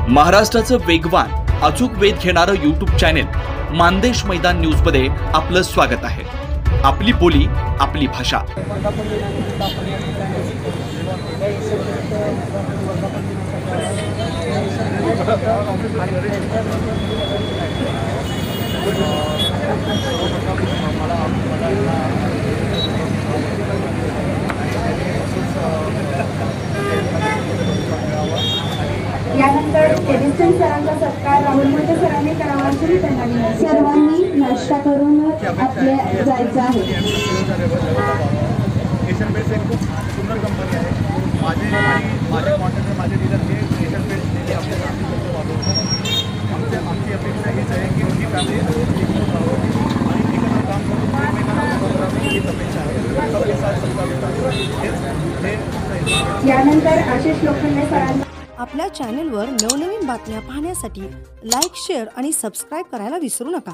महाराष्ट्राचं वेगवान अचूक वेध घेणारं यूट्यूब चॅनेल मानदेश मैदान न्यूज मध्ये आपलं स्वागत आहे। आपली बोली, आपली भाषा। यानंतर केमिस्ट्री सरांचा सत्कार राहुल मोठे सरांनी करावा अशी त्यांना सर्वांनी नाश्ता करून आपल्या जायचं आहे। एशियन पेंट्स एक खूप सुंदर कंपनी आहे। माझे कॉन्टॅक्ट माझे डीलर हे एशियन पेंट्स नेहमी आपल्या नाशिकमध्ये वाढवतात। आमची अपेक्षा हीच आहे की ही फॅमिली आणि एकत्र काम करून एकमेकांना हीच अपेक्षा आहे। सबके साथ सबका विकास। यानंतर आशिष लोखंडे सरांना आपल्या चॅनेलवर नवनवीन बातम्या पाहण्यासाठी लाईक, शेअर आणि सबस्क्राइब करायला विसरू नका।